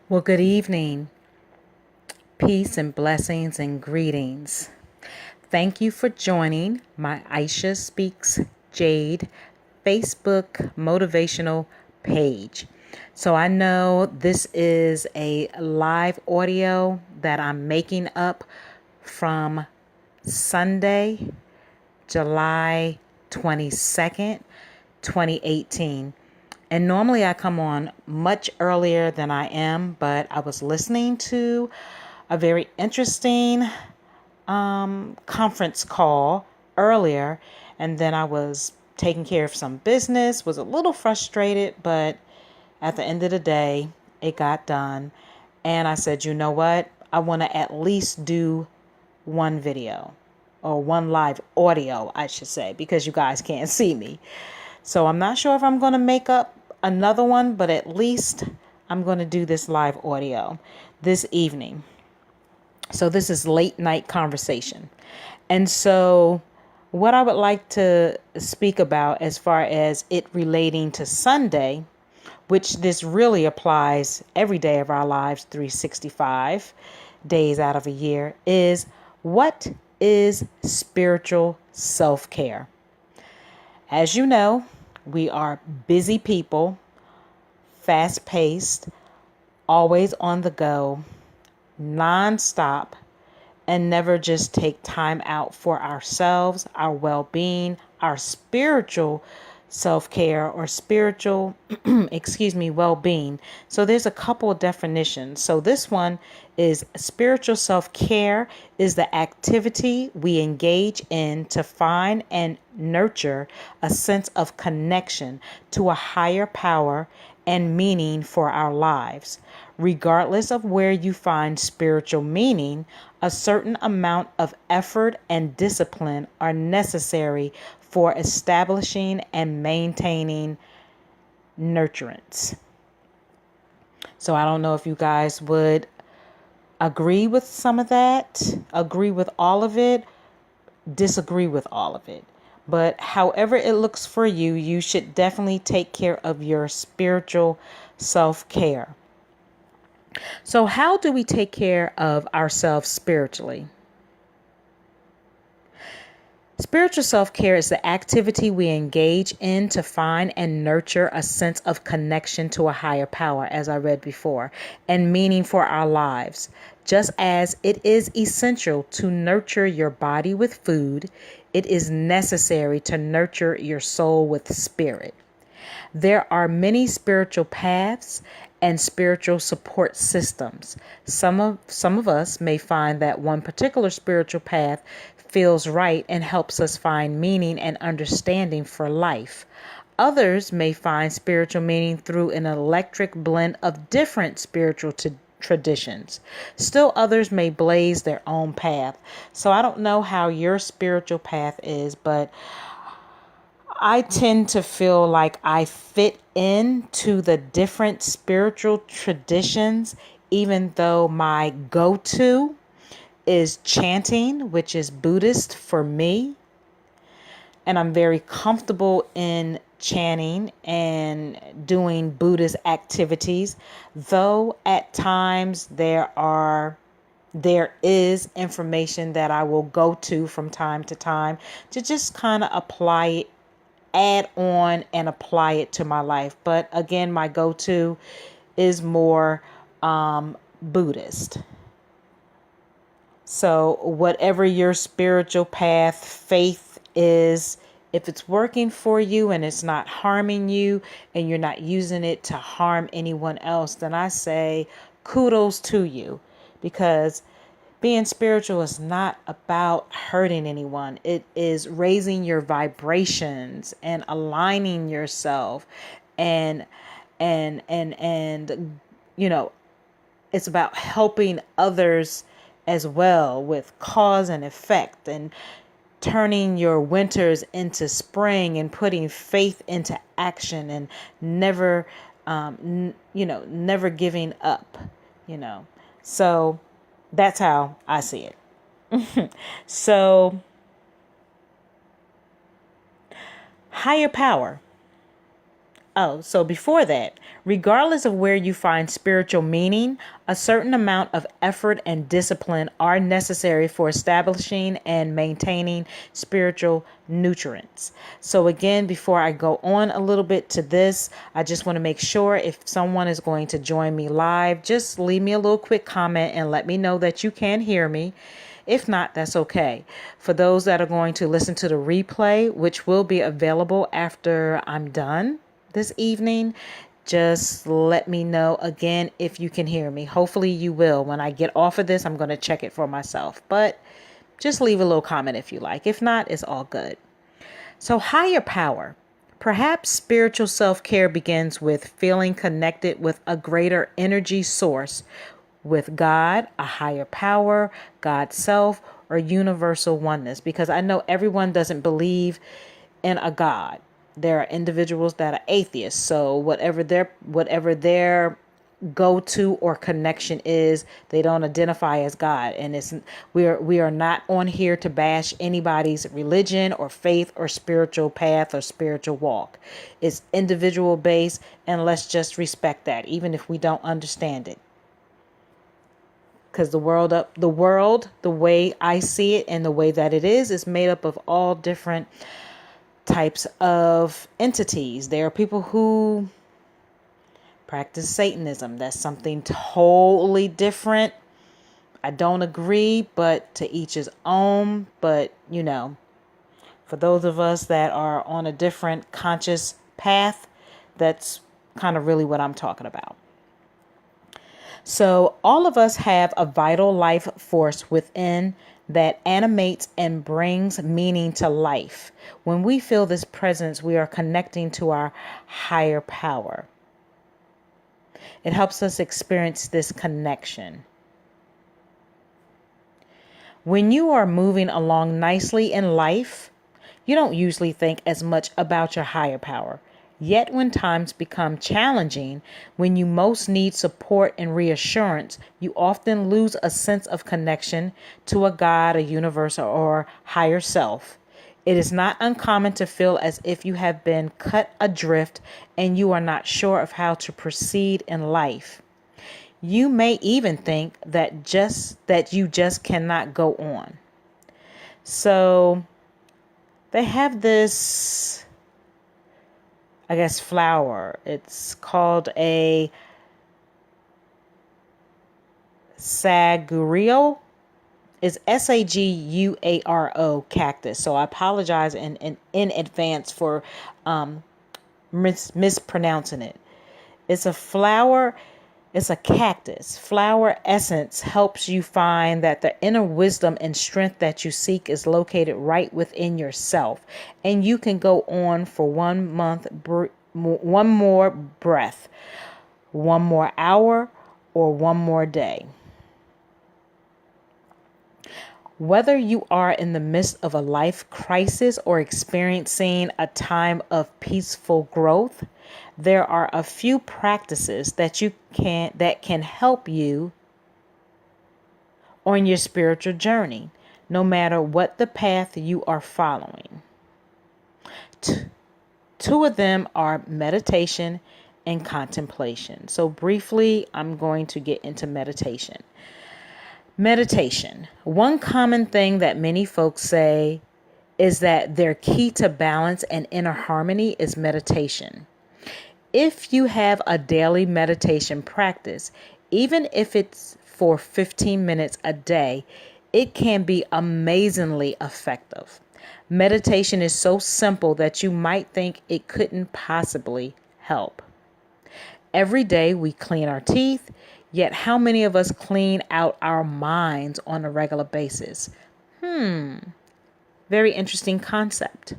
Well, good evening. Peace and blessings and greetings. Thank you for joining my Aisha Speaks Jade Facebook motivational page. So I know this is a live audio that I'm making up from Sunday, July 22nd, 2018. And normally I come on much earlier than I am, but I was listening to a very interesting conference call earlier, and then I was taking care of some business, was a little frustrated, but at the end of the day, it got done. And I said, you know what? I want to at least do one video or one live audio, I should say, because you guys can't see me. So I'm not sure if I'm going to make up another one, but at least I'm going to do this live audio this evening. So this is late night conversation. And so what I would like to speak about as far as it relating to Sunday, which this really applies every day of our lives, 365 days out of a year, is what is spiritual self-care? As you know, we are busy people, fast-paced, always on the go, nonstop, and never just take time out for ourselves, our well-being, our spiritual self-care or spiritual, well-being. So there's a couple of definitions. So this one is spiritual self-care is the activity we engage in to find and nurture a sense of connection to a higher power and meaning for our lives. Regardless of where you find spiritual meaning, a certain amount of effort and discipline are necessary for establishing and maintaining nurturance. So I don't know if you guys would agree with some of that, agree with all of it, disagree with all of it. But however it looks for you, you should definitely take care of your spiritual self-care. So how do we take care of ourselves spiritually? Spiritual self-care is the activity we engage in to find and nurture a sense of connection to a higher power, as I read before, and meaning for our lives. Just as it is essential to nurture your body with food, it is necessary to nurture your soul with spirit. There are many spiritual paths and spiritual support systems. Some of us may find that one particular spiritual path feels right and helps us find meaning and understanding for life. Others may find spiritual meaning through an electric blend of different spiritual traditions. Still others may blaze their own path. So I don't know how your spiritual path is, but I tend to feel like I fit into the different spiritual traditions, even though my go-to is chanting, which is Buddhist for me. And I'm very comfortable in chanting and doing Buddhist activities, though at times there is information that I will go to from time to time to just kind of apply it, add on and apply it to my life. But again, my go-to is more Buddhist. So whatever your spiritual path, faith is, if it's working for you and it's not harming you and you're not using it to harm anyone else, then I say kudos to you, because being spiritual is not about hurting anyone. It is raising your vibrations and aligning yourself and you know, it's about helping others as well with cause and effect, and turning your winters into spring and putting faith into action and never never giving up, So that's how I see it. So, higher power. Oh, so before that, regardless of where you find spiritual meaning, a certain amount of effort and discipline are necessary for establishing and maintaining spiritual nutrients. So, again, before I go on a little bit to this, I just want to make sure if someone is going to join me live, just leave me a little quick comment and let me know that you can hear me. If not, that's okay. For those that are going to listen to the replay, which will be available after I'm done this evening, just let me know again if you can hear me. Hopefully you will. When I get off of this, I'm going to check it for myself. But just leave a little comment if you like. If not, it's all good. So, higher power. Perhaps spiritual self-care begins with feeling connected with a greater energy source, with God, a higher power, God's self, or universal oneness. Because I know everyone doesn't believe in a God. There are individuals that are atheists. So whatever their go-to or connection is, they don't identify as God. And we are not on here to bash anybody's religion or faith or spiritual path or spiritual walk. It's individual based, and let's just respect that, even if we don't understand it. Because the world, the way I see it and the way that it is made up of all different types of entities. There are people who practice Satanism. That's something totally different. I don't agree, but to each his own. But, for those of us that are on a different conscious path, that's kind of really what I'm talking about. So all of us have a vital life force within that animates and brings meaning to life. When we feel this presence, we are connecting to our higher power. It helps us experience this connection. When you are moving along nicely in life, you don't usually think as much about your higher power. Yet when times become challenging, when you most need support and reassurance, you often lose a sense of connection to a God, a universe, or higher self. It is not uncommon to feel as if you have been cut adrift and you are not sure of how to proceed in life. You may even think that you just cannot go on. So they have this, I guess, flower. It's called a saguaro. It's Saguaro cactus. So I apologize in advance for mispronouncing it. It's a flower. It's a cactus. Flower essence helps you find that the inner wisdom and strength that you seek is located right within yourself. And you can go on for 1 month, one more breath, 1 more hour, or 1 more day. Whether you are in the midst of a life crisis or experiencing a time of peaceful growth, there are a few practices that can help you on your spiritual journey, no matter what the path you are following. Two of them are meditation and contemplation. So briefly, I'm going to get into meditation. Meditation. One common thing that many folks say is that their key to balance and inner harmony is meditation. If you have a daily meditation practice, even if it's for 15 minutes a day, it can be amazingly effective. Meditation is so simple that you might think it couldn't possibly help. Every day we clean our teeth, yet how many of us clean out our minds on a regular basis? Very interesting concept.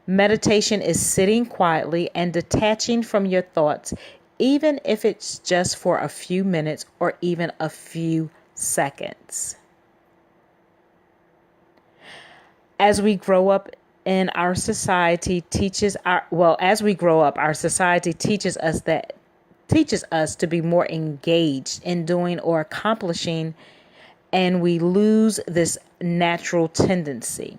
Meditation is sitting quietly and detaching from your thoughts, even if it's just for a few minutes or even a few seconds. As we grow up in our society our society teaches us to be more engaged in doing or accomplishing, and we lose this natural tendency.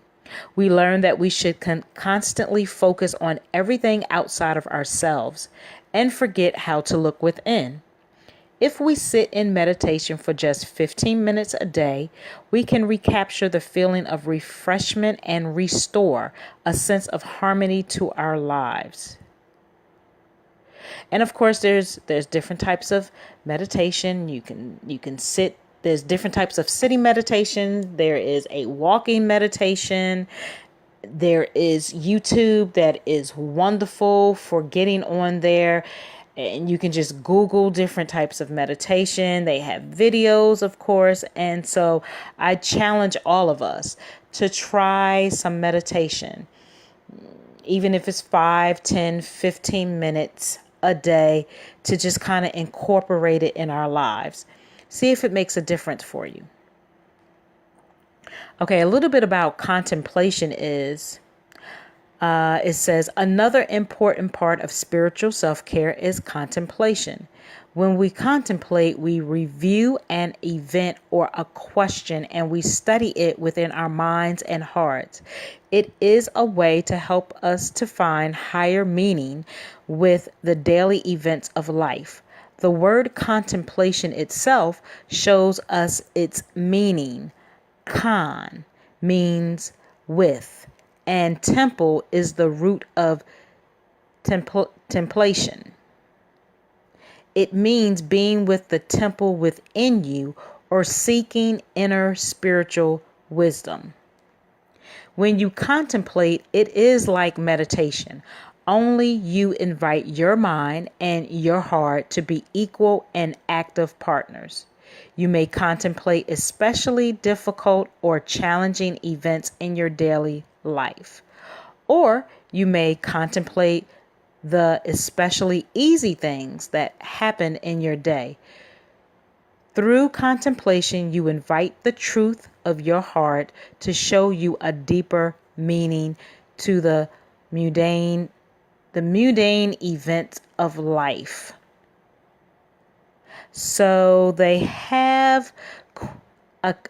We learn that we should constantly focus on everything outside of ourselves and forget how to look within. If we sit in meditation for just 15 minutes a day, we can recapture the feeling of refreshment and restore a sense of harmony to our lives. And of course, there's different types of meditation. You can sit. There's different types of sitting meditation. There is a walking meditation. There is YouTube that is wonderful for getting on there. And you can just Google different types of meditation. They have videos, of course. And so I challenge all of us to try some meditation, even if it's 5, 10, 15 minutes a day, to just kind of incorporate it in our lives. See if it makes a difference for you. Okay, a little bit about contemplation is, it says, another important part of spiritual self-care is contemplation. When we contemplate, we review an event or a question and we study it within our minds and hearts. It is a way to help us to find higher meaning with the daily events of life. The word contemplation itself shows us its meaning. Con means with, and temple is the root of templation. It means being with the temple within you or seeking inner spiritual wisdom. When you contemplate, it is like meditation. Only you invite your mind and your heart to be equal and active partners. You may contemplate especially difficult or challenging events in your daily life. Or you may contemplate the especially easy things that happen in your day. Through contemplation, you invite the truth of your heart to show you a deeper meaning to the mundane events of life. So they have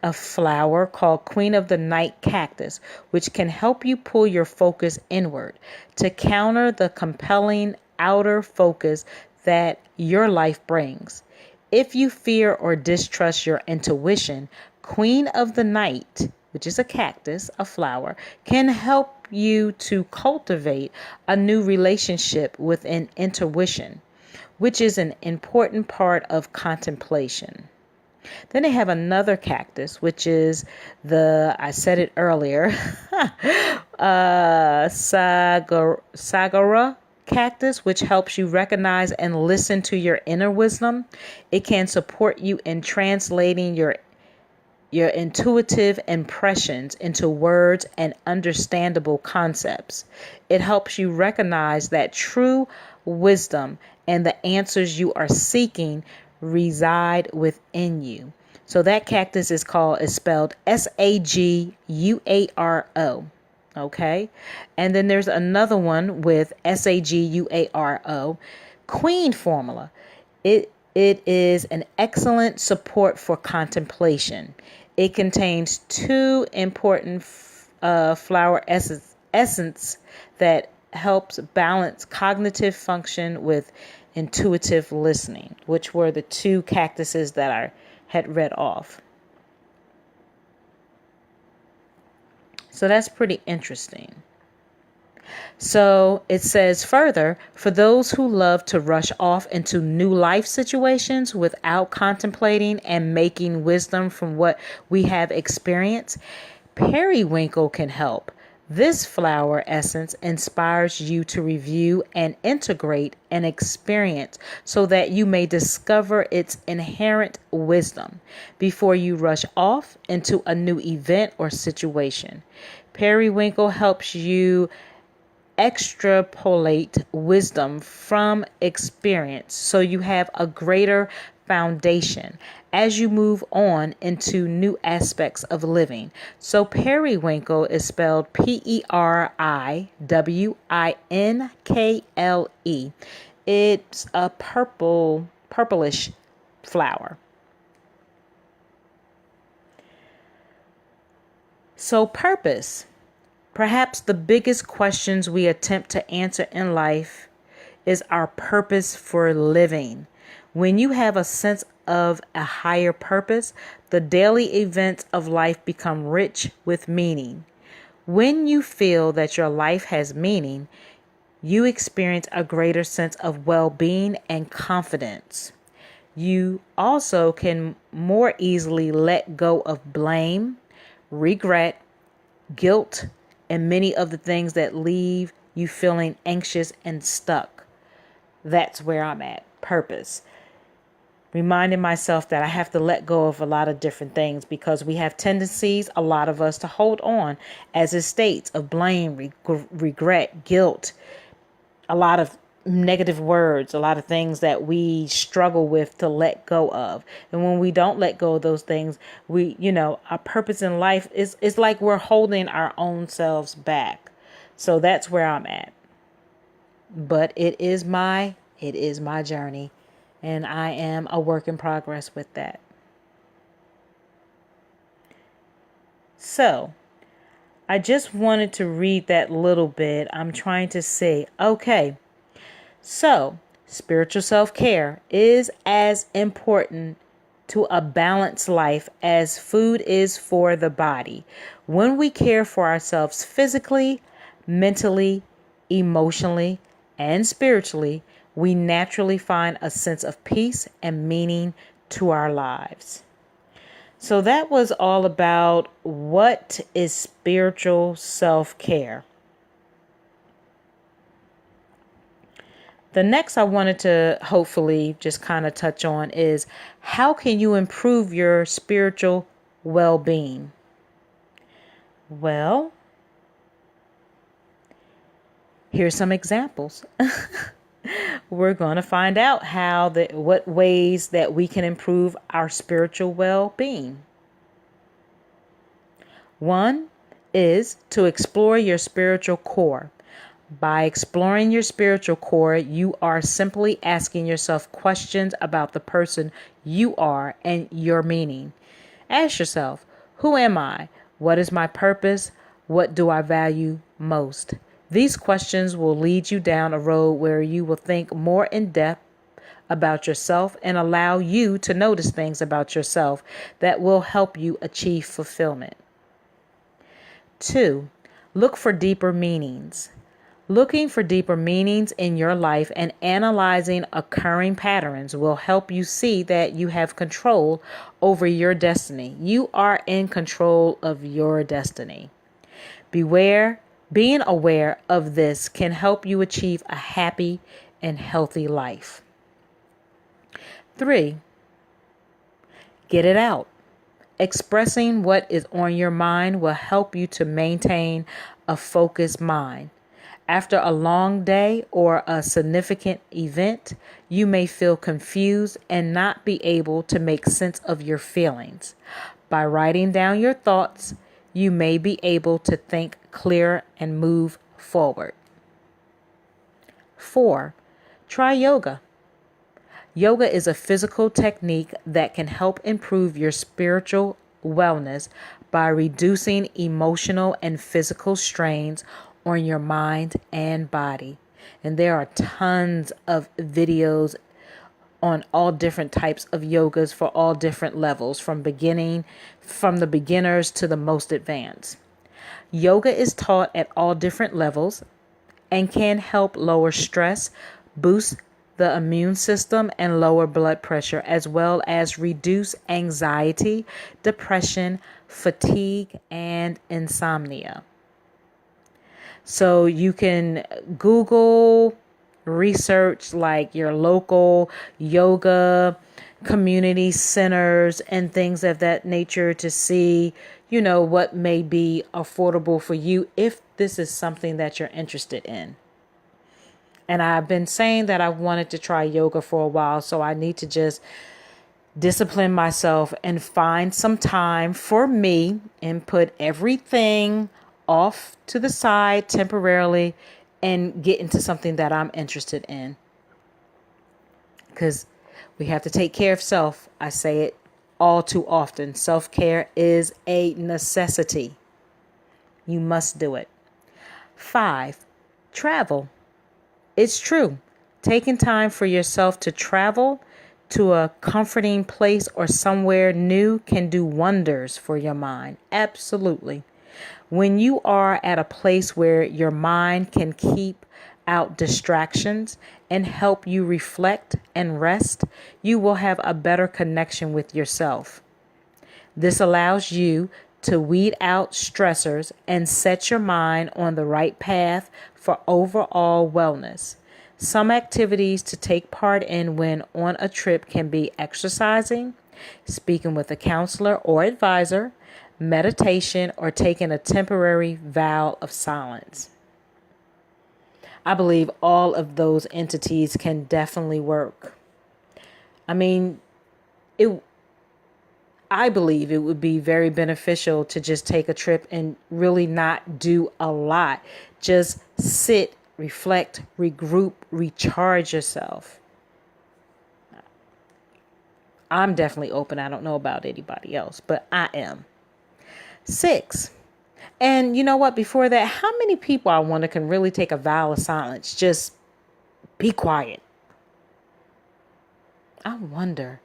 a flower called Queen of the Night cactus, which can help you pull your focus inward to counter the compelling outer focus that your life brings. If you fear or distrust your intuition, Queen of the Night, which is a cactus, a flower, can help you to cultivate a new relationship with an intuition, which is an important part of contemplation. Then they have another cactus, which is I said it earlier, Sagara cactus, which helps you recognize and listen to your inner wisdom. It can support you in translating your intuitive impressions into words and understandable concepts. It helps you recognize that true wisdom and the answers you are seeking reside within you. So that cactus is spelled Saguaro. Okay. And then there's another one with Saguaro, Queen formula. It is an excellent support for contemplation. It contains 2 important flower essence that helps balance cognitive function with intuitive listening, which were the 2 cactuses that I had read off. So that's pretty interesting. So it says further, for those who love to rush off into new life situations without contemplating and making wisdom from what we have experienced, periwinkle can help. This flower essence inspires you to review and integrate an experience so that you may discover its inherent wisdom before you rush off into a new event or situation. Periwinkle helps you extrapolate wisdom from experience so you have a greater foundation as you move on into new aspects of living. So periwinkle is spelled Periwinkle. It's a purplish flower. So purpose. Perhaps the biggest questions we attempt to answer in life is our purpose for living. When you have a sense of a higher purpose, the daily events of life become rich with meaning. When you feel that your life has meaning, you experience a greater sense of well-being and confidence. You also can more easily let go of blame, regret, guilt, and many of the things that leave you feeling anxious and stuck. That's where I'm at. Purpose. Reminding myself that I have to let go of a lot of different things because we have tendencies, a lot of us, to hold on, as it states, of blame, regret, guilt, a lot of negative words, a lot of things that we struggle with to let go of. And when we don't let go of those things, our purpose in life is like we're holding our own selves back. So that's where I'm at. But it is my journey, and I am a work in progress with that. So I just wanted to read that little bit. I'm trying to say, okay, so spiritual self-care is as important to a balanced life as food is for the body. When we care for ourselves physically, mentally, emotionally, and spiritually, we naturally find a sense of peace and meaning to our lives. So that was all about what is spiritual self-care. The next I wanted to hopefully just kind of touch on is how can you improve your spiritual well-being? Well, here's some examples. We're going to find out what ways that we can improve our spiritual well-being. One is to explore your spiritual core. By exploring your spiritual core, you are simply asking yourself questions about the person you are and your meaning. Ask yourself, who am I? What is my purpose? What do I value most? These questions will lead you down a road where you will think more in depth about yourself and allow you to notice things about yourself that will help you achieve fulfillment. 2. Look for deeper meanings. Looking for deeper meanings in your life and analyzing occurring patterns will help you see that you have control over your destiny. You are in control of your destiny. Being aware of this can help you achieve a happy and healthy life. 3. Get it out. Expressing what is on your mind will help you to maintain a focused mind. After a long day or a significant event, you may feel confused and not be able to make sense of your feelings. By writing down your thoughts, you may be able to think clearer and move forward. 4. Try yoga. Yoga is a physical technique that can help improve your spiritual wellness by reducing emotional and physical strains on your mind and body. And there are tons of videos on all different types of yogas for all different levels, from the beginners to the most advanced. Yoga is taught at all different levels and can help lower stress, boost the immune system, and lower blood pressure, as well as reduce anxiety, depression, fatigue, and insomnia. So you can Google, research like your local yoga community centers and things of that nature to see, what may be affordable for you if this is something that you're interested in. And I've been saying that I wanted to try yoga for a while, so I need to just discipline myself and find some time for me and put everything off to the side temporarily and get into something that I'm interested in. Because we have to take care of self. I say it all too often. Self-care is a necessity. You must do it. 5, travel. It's true. Taking time for yourself to travel to a comforting place or somewhere new can do wonders for your mind. Absolutely. When you are at a place where your mind can keep out distractions and help you reflect and rest, you will have a better connection with yourself. This allows you to weed out stressors and set your mind on the right path for overall wellness. Some activities to take part in when on a trip can be exercising, speaking with a counselor or advisor, meditation, or taking a temporary vow of silence. I believe all of those entities can definitely work. I mean, I believe it would be very beneficial to just take a trip and really not do a lot. Just sit, reflect, regroup, recharge yourself. I'm definitely open. I don't know about anybody else, but I am. 6. And you know what? Before that, how many people I wonder can really take a vow of silence? Just be quiet. I wonder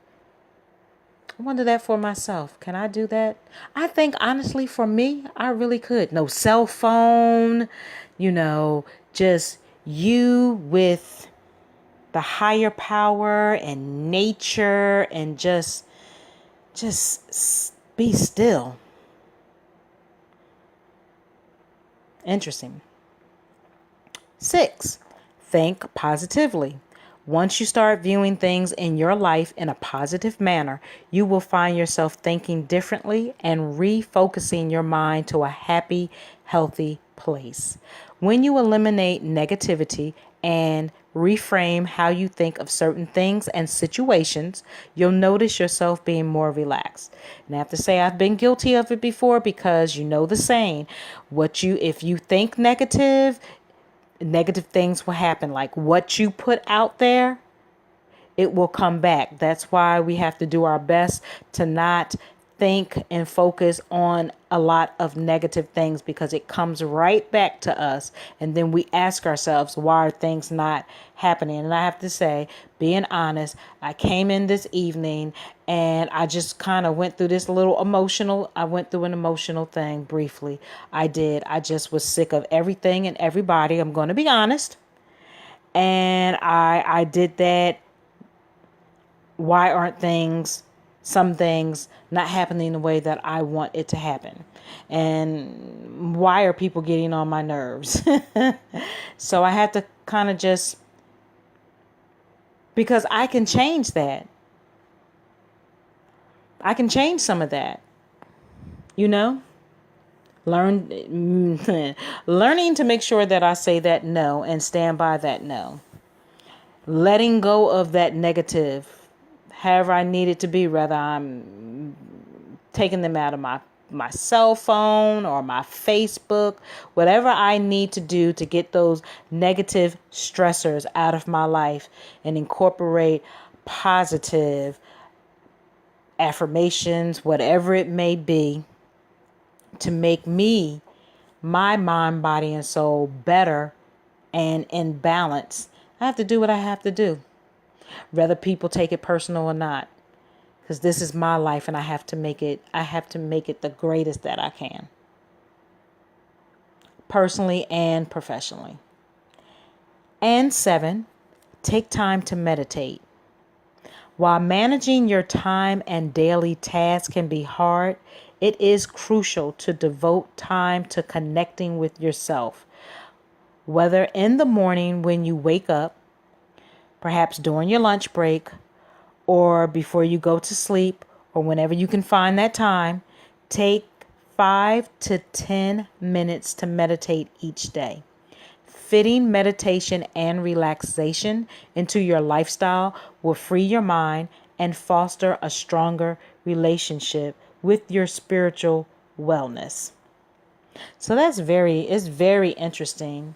that for myself. Can I do that? I think honestly for me, I really could. No cell phone, just you with the higher power and nature and just be still. Interesting. 6, think positively. Once you start viewing things in your life in a positive manner, you will find yourself thinking differently and refocusing your mind to a happy, healthy place. When you eliminate negativity and reframe how you think of certain things and situations, you'll notice yourself being more relaxed. And I have to say I've been guilty of it before because you know the saying, if you think negative things will happen. Like what you put out there, it will come back. That's why we have to do our best to not think and focus on a lot of negative things because it comes right back to us. And then we ask ourselves, why are things not happening? And I have to say, being honest, I came in this evening and I just kind of went through I went through an emotional thing briefly. I did. I just was sick of everything and everybody. I'm going to be honest. And I did that. Why aren't some things not happening the way that I want it to happen? And why are people getting on my nerves? So I had to kind of just, because I can change that. I can change some of that, learning to make sure that I say that no and stand by that no. Letting go of that negative, however I need it to be, whether I'm taking them out of my cell phone or my Facebook, whatever I need to do to get those negative stressors out of my life and incorporate positive affirmations, whatever it may be, to make my mind, body, and soul better and in balance. I have to do what I have to do, whether people take it personal or not, because this is my life and I have to make it the greatest that I can, personally and professionally. And 7, take time to meditate. While managing your time and daily tasks can be hard, it is crucial to devote time to connecting with yourself. Whether in the morning when you wake up, perhaps during your lunch break, or before you go to sleep, or whenever you can find that time, take 5 to 10 minutes to meditate each day. Fitting meditation and relaxation into your lifestyle will free your mind and foster a stronger relationship with your spiritual wellness. So it's very interesting.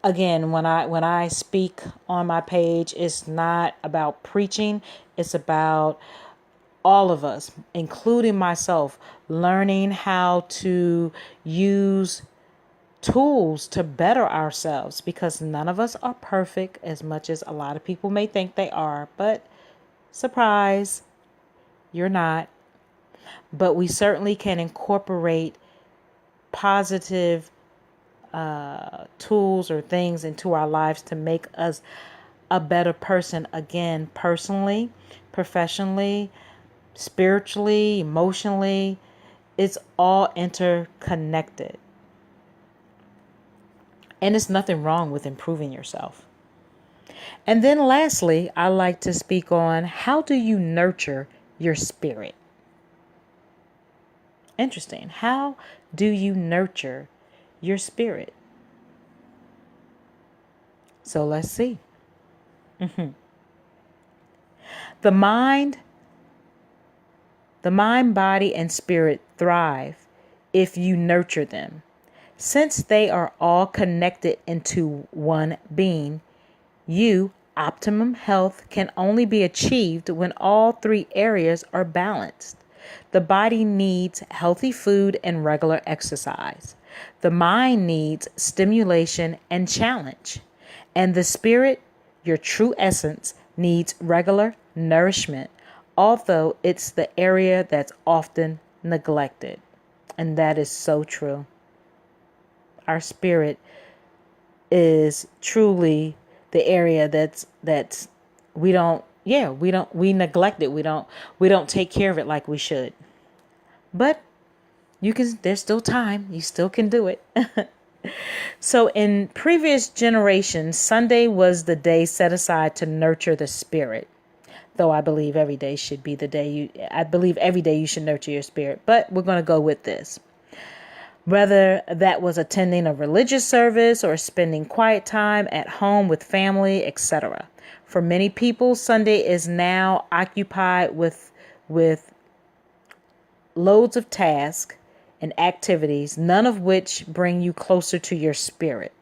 Again, when I speak on my page, it's not about preaching. It's about all of us, including myself, learning how to use tools to better ourselves, because none of us are perfect, as much as a lot of people may think they are. But surprise, you're not. But we certainly can incorporate positive tools or things into our lives to make us a better person, again, personally, professionally, spiritually, emotionally. It's all interconnected. And there's nothing wrong with improving yourself. And then lastly, I like to speak on, how do you nurture your spirit? Interesting. How do you nurture your spirit? So let's see. The mind, body, and spirit thrive if you nurture them. Since they are all connected into one being, optimum health can only be achieved when all three areas are balanced. The body needs healthy food and regular exercise. The mind needs stimulation and challenge. And the spirit, your true essence, needs regular nourishment, although it's the area that's often neglected. And that is so true. Our spirit is truly the area that's we neglect it. We don't take care of it like we should. But there's still time. You still can do it. So in previous generations, Sunday was the day set aside to nurture the spirit. Though I believe every day should be the day every day you should nurture your spirit. But we're going to go with this. Whether that was attending a religious service or spending quiet time at home with family, etc. For many people, Sunday is now occupied with loads of tasks and activities, none of which bring you closer to your spirit.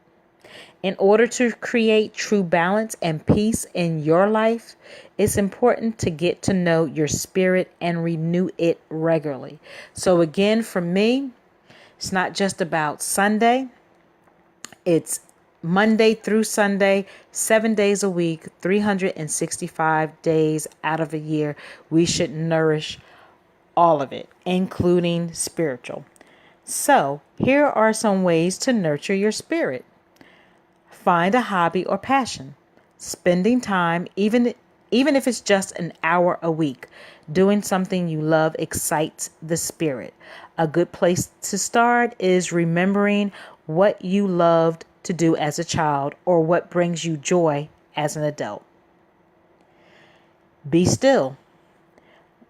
In order to create true balance and peace in your life, it's important to get to know your spirit and renew it regularly. So again, for me, it's not just about Sunday. It's Monday through Sunday, 7 days a week, 365 days out of a year. We should nourish all of it, including spiritual. So here are some ways to nurture your spirit. Find a hobby or passion. Spending time, even if it's just an hour a week, doing something you love excites the spirit. A good place to start is remembering what you loved to do as a child or what brings you joy as an adult. Be still.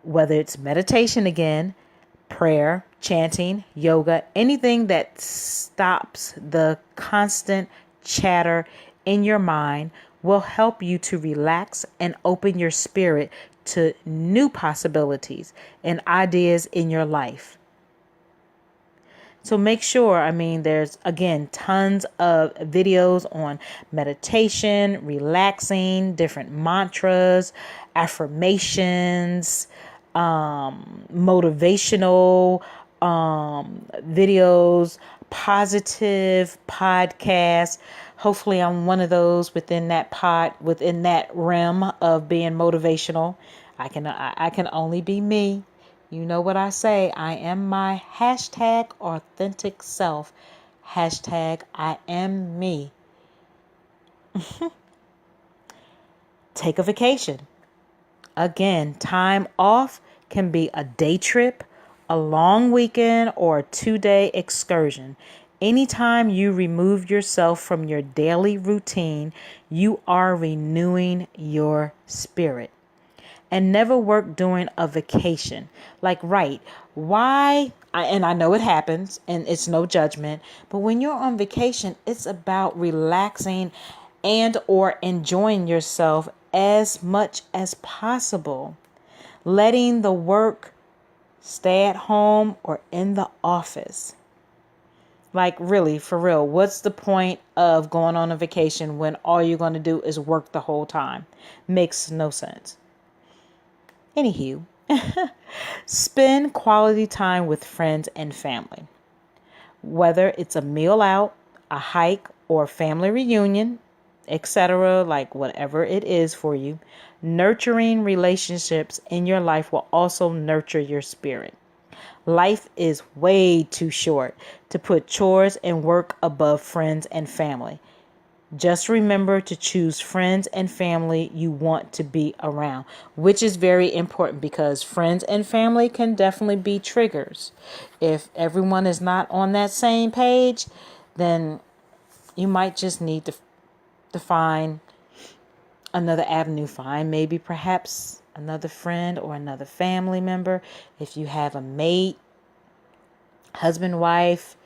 Whether it's meditation again, prayer, chanting, yoga, anything that stops the constant chatter in your mind will help you to relax and open your spirit to new possibilities and ideas in your life. So make sure, there's again tons of videos on meditation, relaxing, different mantras, affirmations, motivational videos, positive podcasts. Hopefully I'm one of those within that realm of being motivational. I can only be me. You know what I say. I am my #authentic self. #I am me. Take a vacation. Again, time off can be a day trip, a long weekend, or a 2-day excursion. Anytime you remove yourself from your daily routine, you are renewing your spirit. And never work during a vacation. Why? And I know it happens and it's no judgment, but when you're on vacation, it's about relaxing and or enjoying yourself as much as possible. Letting the work stay at home or in the office. Really, for real, what's the point of going on a vacation when all you're going to do is work the whole time? Makes no sense. Anywho, spend quality time with friends and family. Whether it's a meal out, a hike or family reunion, etc., like whatever it is for you. Nurturing relationships in your life will also nurture your spirit. Life is way too short to put chores and work above friends and family. Just remember to choose friends and family you want to be around, which is very important because friends and family can definitely be triggers. If everyone is not on that same page, then you might just need to find another avenue. Find maybe perhaps another friend or another family member. If you have a mate, husband, wife,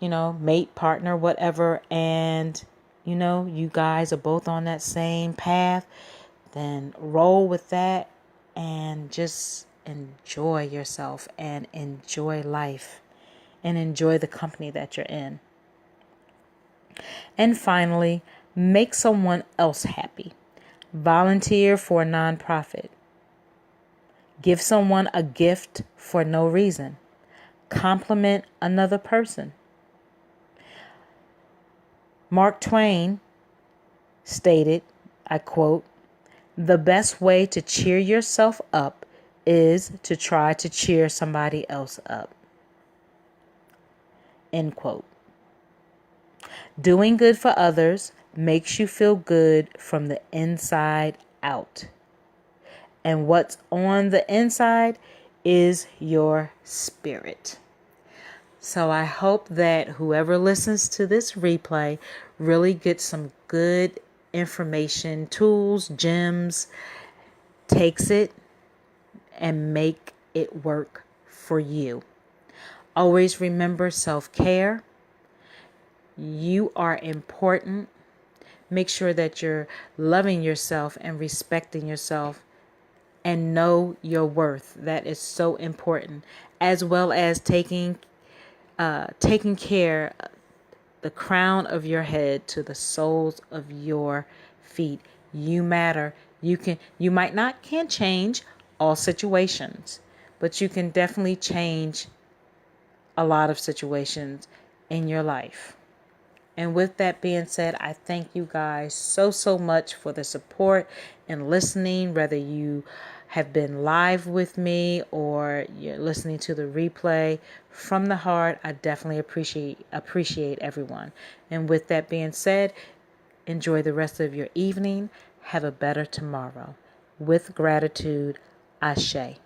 mate, partner, whatever, and you guys are both on that same path, then roll with that and just enjoy yourself and enjoy life and enjoy the company that you're in. And finally, make someone else happy. Volunteer for a nonprofit. Give someone a gift for no reason. Compliment another person. Mark Twain stated, I quote, "The best way to cheer yourself up is to try to cheer somebody else up." End quote. Doing good for others makes you feel good from the inside out. And what's on the inside is your spirit. So I hope that whoever listens to this replay really gets some good information, tools, gems, takes it and make it work for you. Always remember self-care. You are important. Make sure that you're loving yourself and respecting yourself and know your worth. That is so important, as well as taking care the crown of your head to the soles of your feet. You matter. You might not can change all situations, but you can definitely change a lot of situations in your life. And with that being said, I thank you guys so much for the support and listening, whether you have been live with me or you're listening to the replay. From the heart, I definitely appreciate everyone. And with that being said, enjoy the rest of your evening. Have a better tomorrow. With gratitude, Ashe.